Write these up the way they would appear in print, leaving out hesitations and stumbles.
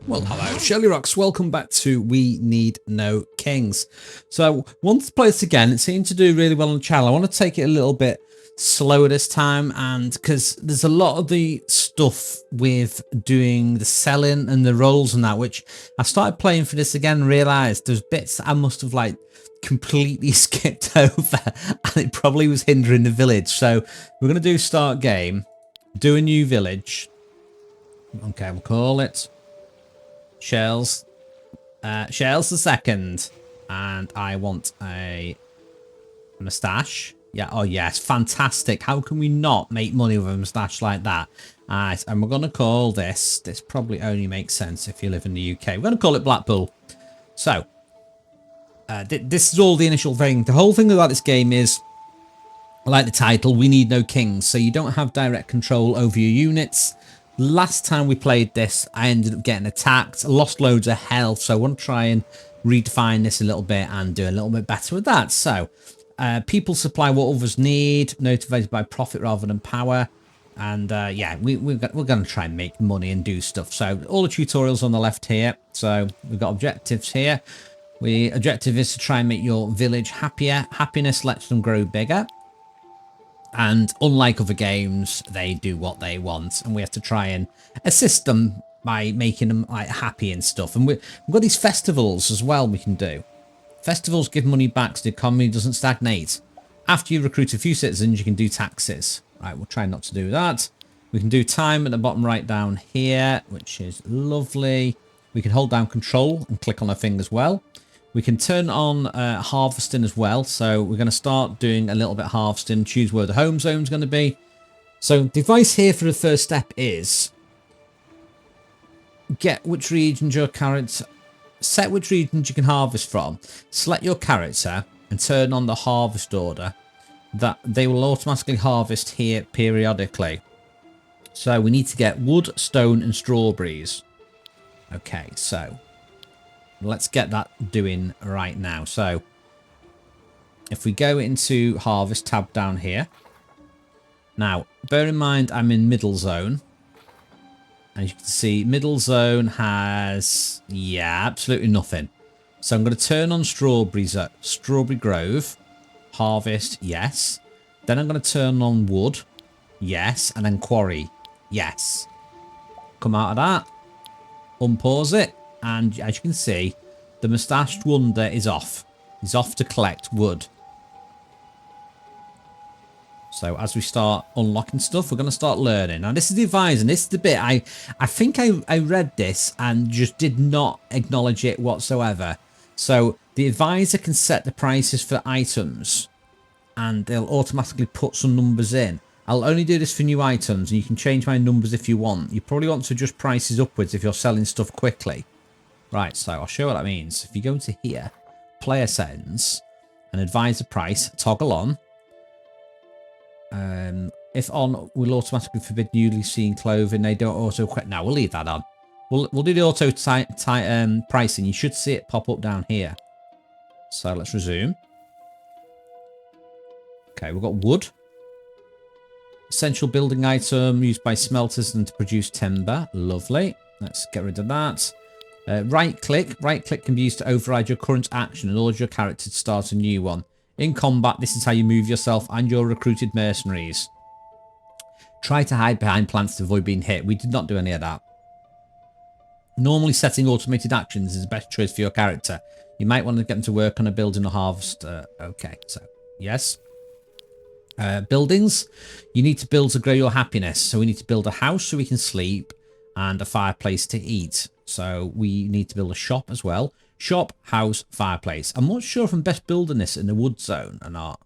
Well, hello, shirlierox. Welcome back to We Need No Kings. So, once to play this again, it seemed to do really well on the channel. I want to take it a little bit slower this time, and because there's a lot of the stuff with doing the selling and the rolls and that, which I started playing for this again and realised there's bits that I must have like completely skipped over, and it probably was hindering the village. So, we're going to do start game, do a new village. Okay, we'll call it Shirlz. Shirlz the second. And I want a moustache. Yeah, oh yes, fantastic. How can we not make money with a moustache like that? Alright, and we're going to call this probably only makes sense if you live in the UK. We're going to call it Blackpool. So, this is all the initial thing. The whole thing about this game is, like the title, we need no kings. So you don't have direct control over your units. Last time we played this, I ended up getting attacked, lost loads of health, so I want to try and redefine this a little bit and do a little bit better with that. So, people supply what others need, motivated by profit rather than power. And yeah, we're going to try and make money and do stuff. So, all the tutorials on the left here. So, we've got objectives here. Objective is to try and make your village happier. Happiness lets them grow bigger. And unlike other games, they do what they want, and we have to try and assist them by making them like happy and stuff. And we've got these festivals as well we can do. Festivals give money back so the economy doesn't stagnate. After you recruit a few citizens, you can do taxes. Right, we'll try not to do that. We can do time at the bottom right down here, which is lovely. We can hold down control and click on a thing as well. We can turn on harvesting as well. So we're going to start doing a little bit of harvesting, choose where the home zone is going to be. So the advice here for the first step is get which regions your character, set which regions you can harvest from, select your character and turn on the harvest order. That they will automatically harvest here periodically. So we need to get wood, stone and strawberries. Okay, so let's get that doing right now. So if we go into harvest tab down here. Now, bear in mind I'm in middle zone. As you can see, middle zone has, yeah, absolutely nothing. So I'm going to turn on strawberries at Strawberry Grove. Harvest, yes. Then I'm going to turn on wood. Yes. And then quarry. Yes. Come out of that. Unpause it. And as you can see, the moustached wonder is off. He's off to collect wood. So as we start unlocking stuff, we're going to start learning. Now this is the advice, and this is the bit I think I read this and just did not acknowledge it whatsoever. So the advisor can set the prices for items and they'll automatically put some numbers in. I'll only do this for new items, and you can change my numbers if you want. You probably want to adjust prices upwards if you're selling stuff quickly. Right, so I'll show you what that means. If you go into here, player settings, and advisor price, toggle on. If on, we'll automatically forbid newly seen clothing. They don't auto quit. Now we'll leave that on. We'll do the auto pricing. You should see it pop up down here. So let's resume. Okay, we've got wood. Essential building item used by smelters and to produce timber. Lovely. Let's get rid of that. Right click can be used to override your current action and order your character to start a new one. In combat, this is how you move yourself and your recruited mercenaries. Try to hide behind plants to avoid being hit. We did not do any of that. Normally, setting automated actions is the best choice for your character. You might want to get them to work on a building or harvest. Okay, so yes. Buildings. You need to build to grow your happiness. So we need to build a house so we can sleep and a fireplace to eat. So we need to build a shop as well. Shop, house, fireplace. I'm not sure if I'm best building this in the wood zone or not.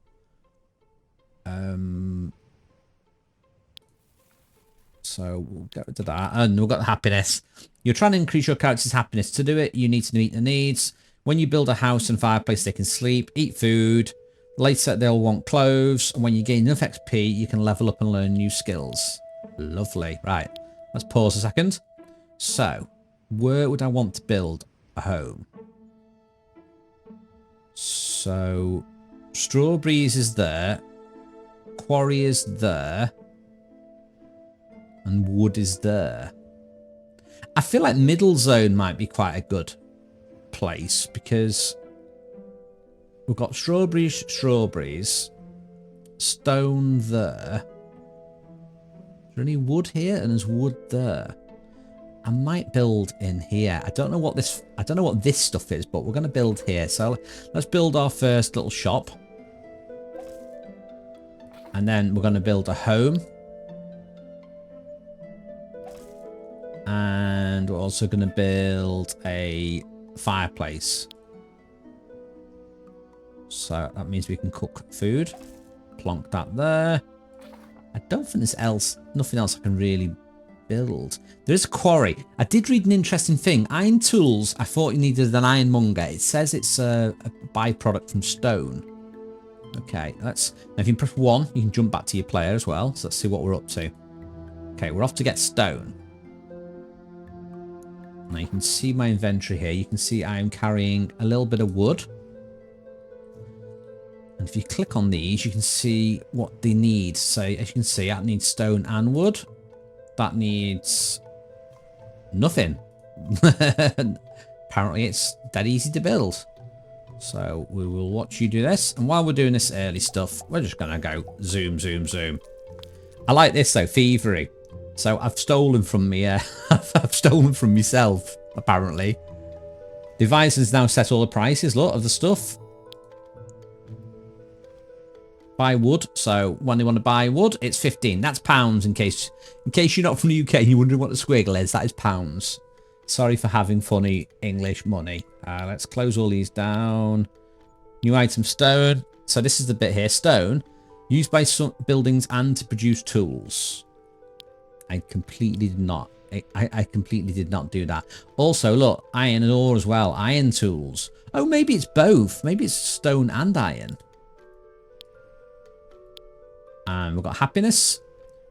So we'll get rid of that. And we've got happiness. You're trying to increase your character's happiness. To do it, you need to meet the needs. When you build a house and fireplace, they can sleep, eat food. Later, they'll want clothes. And when you gain enough XP, you can level up and learn new skills. Lovely. Right. Let's pause a second. So, where would I want to build a home? So, strawberries is there. Quarry is there. And wood is there. I feel like middle zone might be quite a good place because we've got strawberries, stone there. Is there any wood here? And there's wood there. I might build in here. I don't know what this stuff is, but we're going to build here. So let's build our first little shop. And then we're going to build a home. And we're also going to build a fireplace. So that means we can cook food. Plonk that there. I don't think there's nothing else I can really build. There is a quarry. I did read an interesting thing. Iron tools, I thought you needed an ironmonger. It says it's a byproduct from stone. Okay, now if you can press 1, you can jump back to your player as well. So let's see what we're up to. Okay, we're off to get stone. Now you can see my inventory here. You can see I am carrying a little bit of wood. And if you click on these, you can see what they need. So as you can see, that needs stone and wood. That needs nothing. Apparently it's that easy to build. So we will watch you do this. And while we're doing this early stuff, we're just going to go zoom, zoom, zoom. I like this though, thievery. So I've stolen from me. I've stolen from myself, apparently. Device has now set all the prices, look, of the stuff. Buy wood. So when they want to buy wood, it's 15. That's pounds in case you're not from the UK and you're wondering what the squiggle is. That is pounds. Sorry for having funny English money. Let's close all these down. New item, stone. So this is the bit here. Stone. Used by some buildings and to produce tools. I completely did not. I completely did not do that. Also, look. Iron and ore as well. Iron tools. Oh, maybe it's both. Maybe it's stone and iron. And we've got happiness.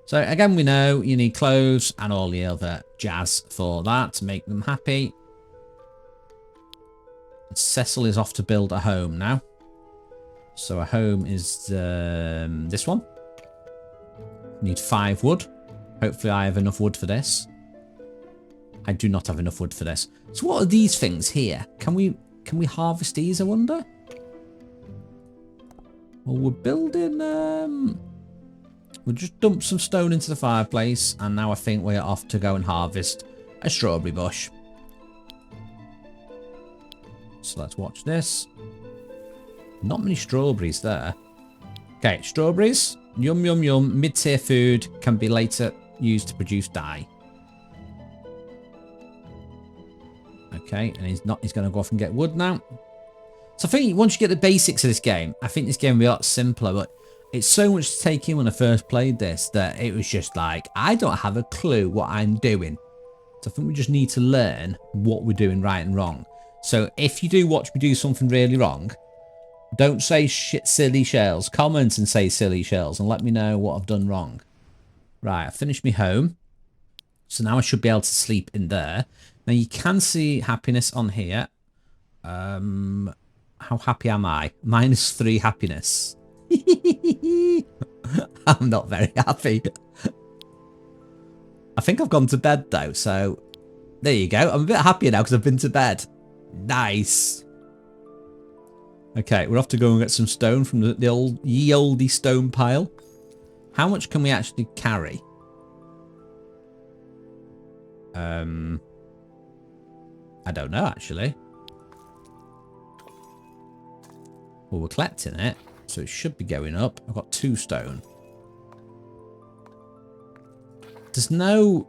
So again, we know you need clothes and all the other jazz for that to make them happy. Cecil is off to build a home now. So a home is this one. Need 5 wood. Hopefully I have enough wood for this. I do not have enough wood for this. So what are these things here? Can we harvest these, I wonder? Well, we're building we'll just dump some stone into the fireplace, and now I think we're off to go and harvest a strawberry bush. So let's watch this. Not many strawberries there. Okay, strawberries. Yum, yum, yum. Mid-tier food can be later used to produce dye. Okay, and he's going to go off and get wood now. So I think once you get the basics of this game, I think this game will be a lot simpler, but it's so much to take in when I first played this that it was just like, I don't have a clue what I'm doing. So I think we just need to learn what we're doing right and wrong. So if you do watch me do something really wrong, don't say shit, silly Shirlz. Comment and say silly Shirlz and let me know what I've done wrong. Right, I've finished my home. So now I should be able to sleep in there. Now you can see happiness on here. How happy am I? -3 happiness. I'm not very happy. I think I've gone to bed though, so there you go. I'm a bit happier now because I've been to bed. Nice. Okay, we're off to go and get some stone from the ye olde stone pile. How much can we actually carry? I don't know actually. Well, we're collecting it, so it should be going up. I've got 2 stone. There's no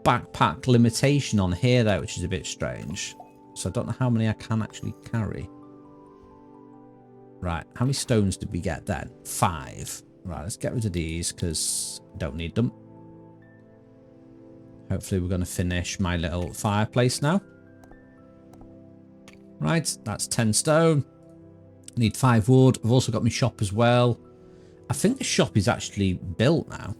backpack limitation on here though, which is a bit strange. So I don't know how many I can actually carry. Right, how many stones did we get then? 5. Right, let's get rid of these because I don't need them. Hopefully we're going to finish my little fireplace now. Right, that's 10 stone. Need 5 wood. I've also got my shop as well. I think the shop is actually built now.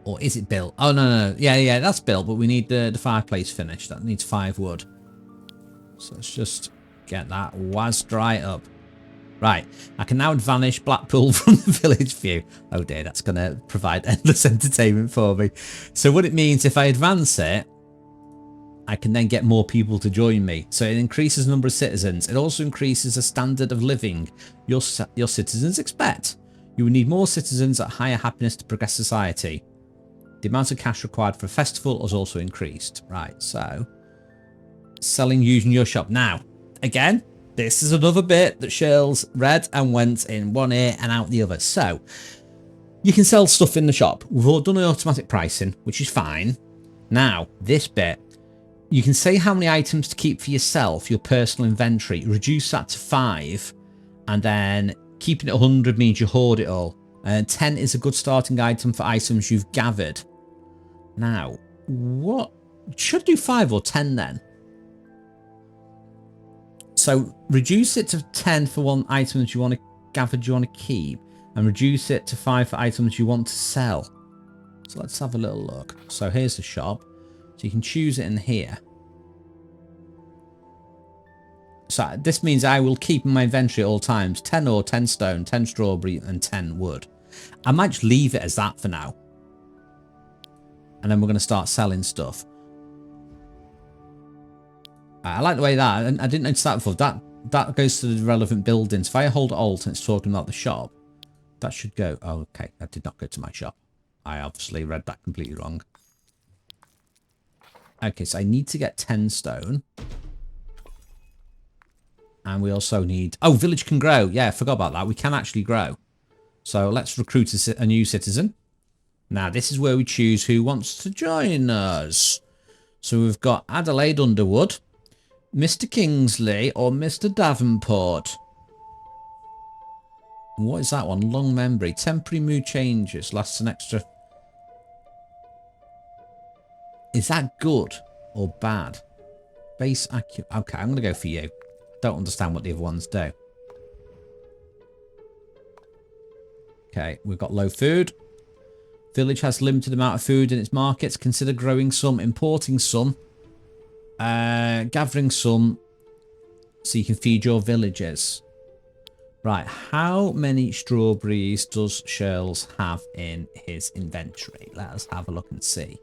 Or is it built? Oh, no. Yeah, that's built, but we need the fireplace finished. That needs 5 wood. So let's just get that wazzed right up. Right, I can now vanish Blackpool from the village view. Oh dear, that's going to provide endless entertainment for me. So what it means, if I advance it, I can then get more people to join me. So it increases the number of citizens. It also increases the standard of living your citizens expect. You will need more citizens at higher happiness to progress society. The amount of cash required for a festival has also increased. Right, so selling using your shop. Now, again, this is another bit that Shirlz read and went in one ear and out the other. So you can sell stuff in the shop. We've all done automatic pricing, which is fine. Now, this bit, you can say how many items to keep for yourself, your personal inventory. Reduce that to 5, and then keeping it 100 means you hoard it all. 10 is a good starting item for items you've gathered. Now, what should I do 5 or 10 then? So reduce it to 10 for one item that you want to gather, you want to keep, and reduce it to 5 for items you want to sell. So let's have a little look. So here's the shop. So you can choose it in here. So this means I will keep in my inventory at all times 10 ore, 10 stone, 10 strawberry, and 10 wood. I might just leave it as that for now. And then we're going to start selling stuff. I like the way that, and I didn't notice that before. That goes to the relevant buildings. If I hold Alt and it's talking about the shop, that should go. Oh, okay, that did not go to my shop. I obviously read that completely wrong. Okay, so I need to get 10 stone. And we also need... Oh, village can grow. Yeah, I forgot about that. We can actually grow. So let's recruit a new citizen. Now, this is where we choose who wants to join us. So we've got Adelaide Underwood, Mr. Kingsley, or Mr. Davenport. What is that one? Long memory. Temporary mood changes. Lasts an extra... Is that good or bad? Base accurate. Okay, I'm going to go for you. Don't understand what the other ones do. Okay, we've got low food. Village has limited amount of food in its markets. Consider growing some, importing some, gathering some, so you can feed your villagers. Right, how many strawberries does Shirlz have in his inventory? Let us have a look and see.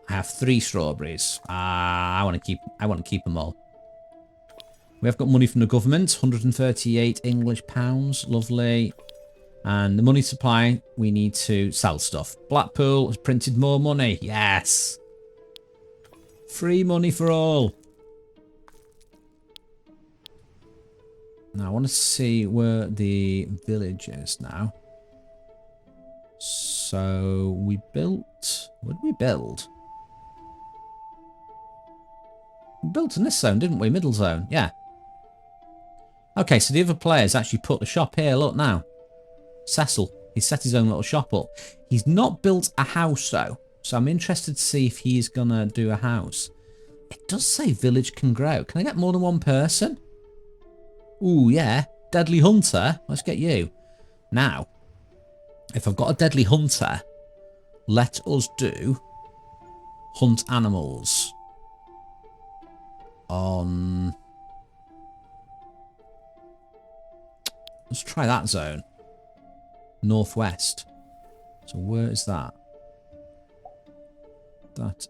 I have 3 strawberries. I want to keep them all. We have got money from the government, 138 English pounds, lovely. And the money supply, we need to sell stuff. Blackpool has printed more money, yes. Free money for all. Now I want to see where the village is now. So we built, what did we build? We built in this zone, didn't we? Middle zone, yeah. Okay, so the other players actually put the shop here. Look now. Cecil. He set his own little shop up. He's not built a house, though. So I'm interested to see if he's going to do a house. It does say village can grow. Can I get more than one person? Ooh, yeah. Deadly Hunter. Let's get you. Now, if I've got a Deadly Hunter, let us do hunt animals on... Let's try that zone. Northwest. So where is that? That's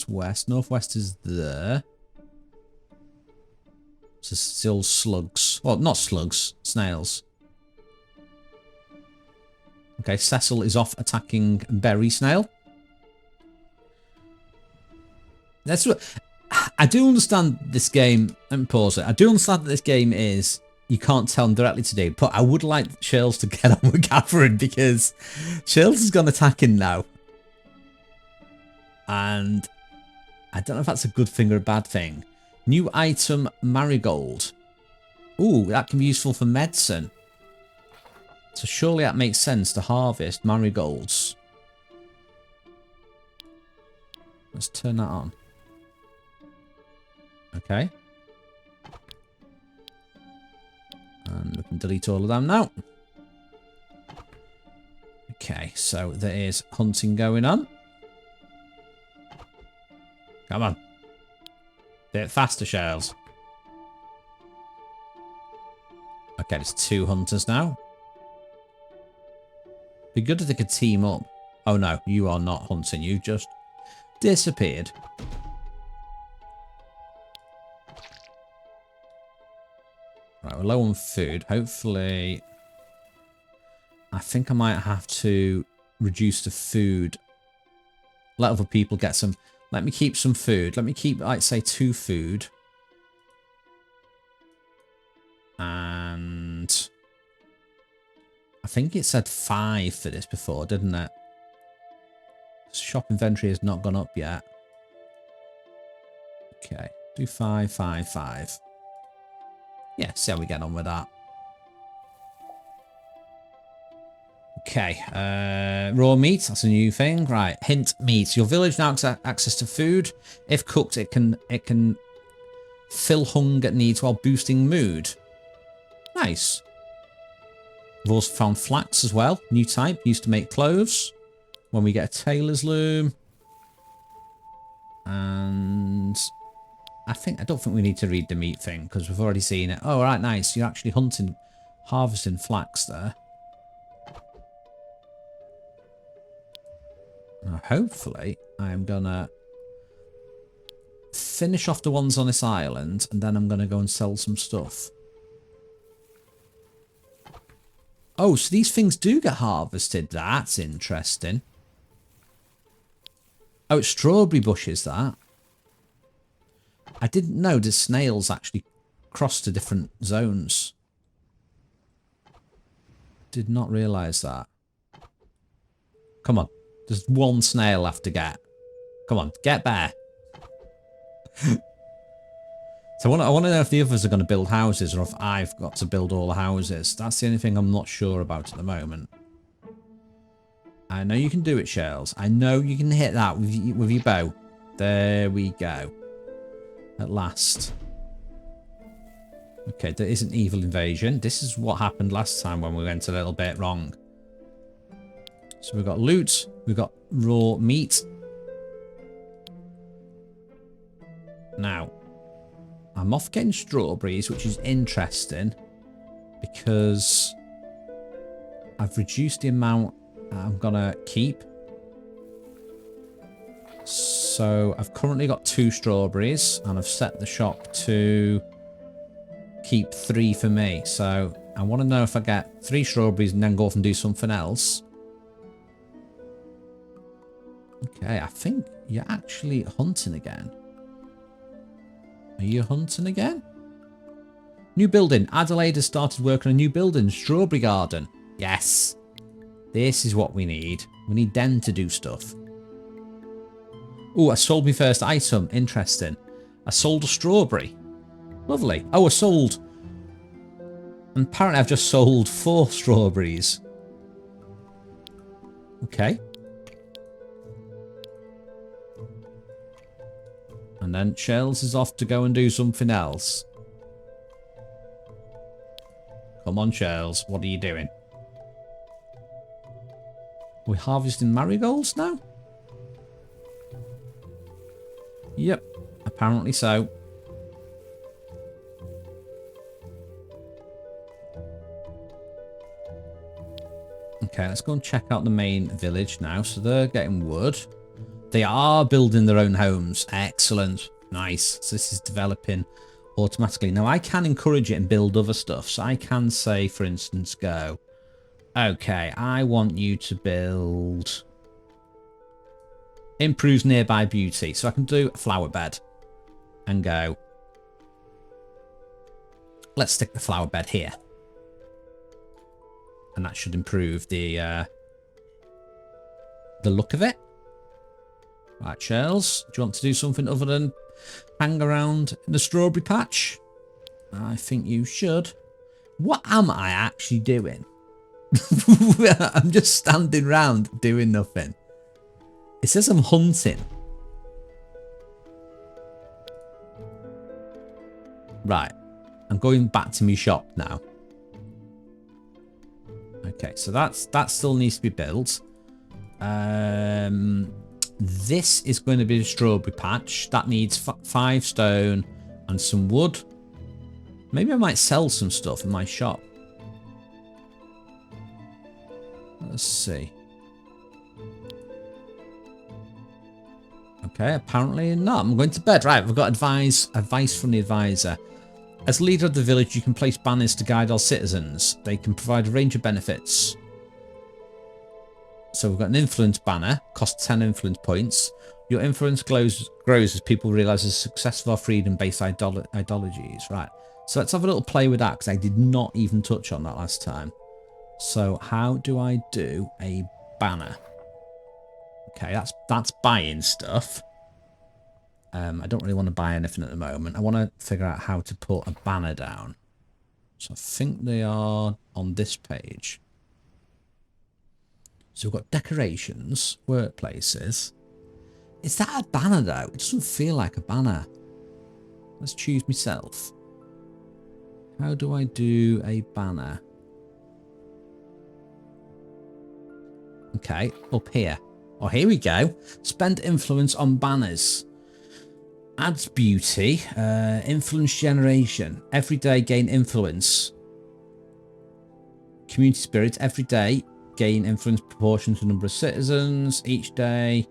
west. Northwest is there. So still slugs. Well, not slugs. Snails. Okay, Cecil is off attacking Berry Snail. That's what... I do understand this game. Let me pause it. I do understand that this game is... You can't tell them directly to do, but I would like Shirlz to get on with gathering because Shirlz has gone attacking now. And I don't know if that's a good thing or a bad thing. New item, marigold. Ooh, that can be useful for medicine. So surely that makes sense to harvest marigolds. Let's turn that on. Okay. And we can delete all of them now. Okay, so there is hunting going on. Come on. Bit faster, Shirlz. Okay, there's 2 hunters now. Be good if they could team up. Oh no, you are not hunting. You just disappeared. Right, we're low on food. Hopefully, I think I might have to reduce the food. Let other people get some. Let me keep some food. Let me keep, like, say, 2 food. And I think it said 5 for this before, didn't it? Shop inventory has not gone up yet. Okay, do 5, 5, 5. Yeah, see how we get on with that. Okay, raw meat, that's a new thing. Right, hint meat. Your village now has access to food. If cooked, it can fill hunger needs while boosting mood. Nice. We've also found flax as well. New type, used to make clothes. When we get a tailor's loom. And I don't think we need to read the meat thing because we've already seen it. Oh, right, nice. You're actually harvesting flax there. Now, hopefully, I'm going to finish off the ones on this island and then I'm going to go and sell some stuff. Oh, so these things do get harvested. That's interesting. Oh, it's strawberry bushes, that. I didn't know the snails actually cross to different zones. Did not realise that. Come on. There's 1 snail left to get. Come on, get there. So I want to know if the others are going to build houses or if I've got to build all the houses. That's the only thing I'm not sure about at the moment. I know you can do it, Shirlz. I know you can hit that with your bow. There we go. At last. Okay, there is an evil invasion. This is what happened last time when we went a little bit wrong. So we've got loot. We've got raw meat. Now, I'm off getting strawberries, which is interesting because I've reduced the amount I'm going to keep. So I've currently got 2 strawberries and I've set the shop to keep 3 for me. So I want to know if I get 3 strawberries and then go off and do something else. Okay, I think you're actually hunting again. Are you hunting again? New building. Adelaide has started work on a new building. Strawberry garden. Yes. This is what we need. We need them to do stuff. Oh, I sold my first item. Interesting. I sold a strawberry. Lovely. Oh, I sold. And apparently I've just sold 4 strawberries. Okay. And then Shirlz is off to go and do something else. Come on, Shirlz. What are you doing? We're harvesting marigolds now? Yep. Apparently so. Okay, let's go and check out the main village now. So they're getting wood. They are building their own homes. Excellent. Nice. So this is developing automatically. Now, I can encourage it and build other stuff. So I can say, for instance, go, okay, I want you to build improves nearby beauty. So I can do a flower bed and go, let's stick the flower bed here. And that should improve the look of it. Right, Shirlz, do you want to do something other than hang around in the strawberry patch? I think you should. What am I actually doing? I'm just standing around doing nothing. It says I'm hunting. Right, I'm going back to my shop now. Okay, so that still needs to be built. This is going to be a strawberry patch. That needs 5 stone and some wood. Maybe I might sell some stuff in my shop. see. Okay, apparently not. I'm going to bed. Right, we've got advice from the advisor. As leader of the village, you can place banners to guide our citizens. They can provide a range of benefits. So we've got an influence banner, costs 10 influence points. Your influence grows as people realise the success of our freedom-based ideologies. Right, so let's have a little play with that, because I did not even touch on that last time. So how do I do a banner? Okay, that's buying stuff. I don't really want to buy anything at the moment. I want to figure out how to put a banner down. So I think they are on this page. So we've got decorations, workplaces. Is that a banner though? It doesn't feel like a banner. Let's choose myself. How do I do a banner? Okay, up here. Oh, here we go. Spend influence on banners. Adds beauty. Influence generation. Every day gain influence. Community spirit. Every day gain influence proportion to the number of citizens. Each day.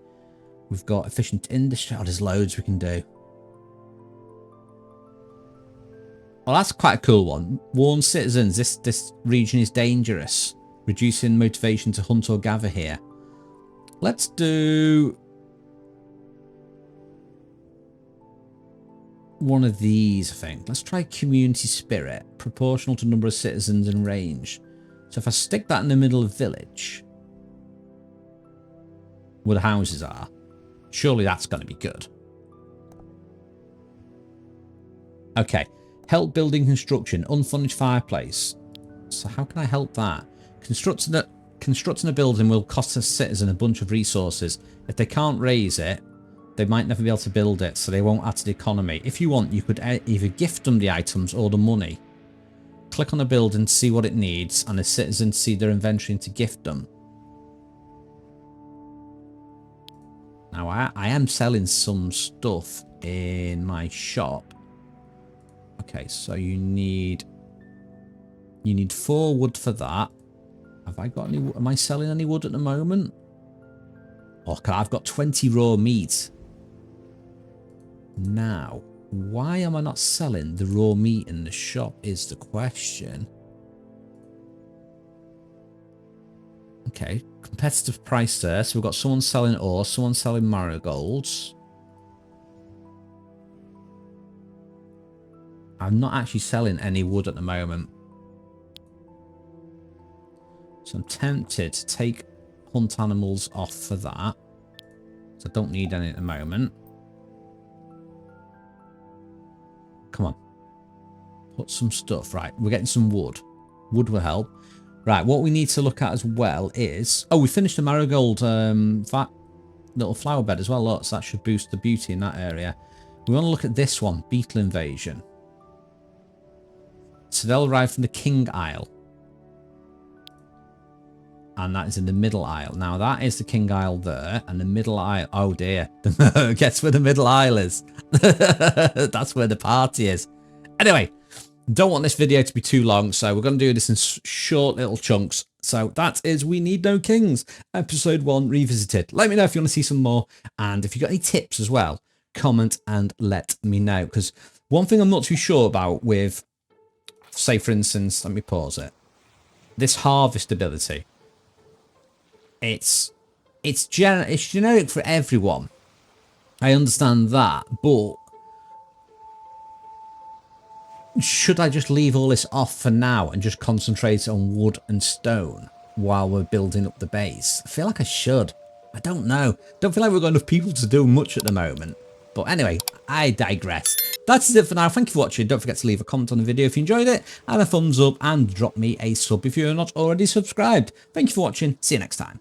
We've got efficient industry. Oh, there's loads we can do. Well, that's quite a cool one. Warn citizens this region is dangerous. Reducing motivation to hunt or gather here. Let's do one of these, I think. Let's try community spirit, proportional to number of citizens and range. So if I stick that in the middle of village, where the houses are, surely that's going to be good. Okay, help building construction, unfurnished fireplace. So how can I help that? Constructing a building will cost a citizen a bunch of resources. If they can't raise it, they might never be able to build it, so they won't add to the economy. If you want, you could either gift them the items or the money. Click on a building to see what it needs, and the citizens see their inventory and to gift them. Now, I am selling some stuff in my shop. Okay, so you need 4 wood for that. Have I got any? Am I selling any wood at the moment? Oh, I've got 20 raw meat. Now, why am I not selling the raw meat in the shop is the question. Okay, competitive price there. So we've got someone selling ore, someone selling marigolds. I'm not actually selling any wood at the moment. So I'm tempted to take hunt animals off for that. So I don't need any at the moment. Come on. Put some stuff. Right, we're getting some wood. Wood will help. Right, what we need to look at as well is... Oh, we finished the marigold that little flower bed as well. Look, so that should boost the beauty in that area. We want to look at this one, beetle invasion. So they'll arrive from the King Isle. And that is in the middle aisle. Now, that is the King Isle there. And the middle aisle... Oh, dear. Guess where the middle aisle is? That's where the party is. Anyway, don't want this video to be too long. So we're going to do this in short little chunks. So that is We Need No Kings, episode 1 revisited. Let me know if you want to see some more. And if you've got any tips as well, comment and let me know. Because one thing I'm not too sure about with, say, for instance, let me pause it. This harvest ability. It's generic for everyone. I understand that, but should I just leave all this off for now and just concentrate on wood and stone while we're building up the base? I feel like I should. I don't know. Don't feel like we've got enough people to do much at the moment. But anyway, I digress. That's it for now. Thank you for watching. Don't forget to leave a comment on the video if you enjoyed it, and a thumbs up, and drop me a sub if you're not already subscribed. Thank you for watching. See you next time.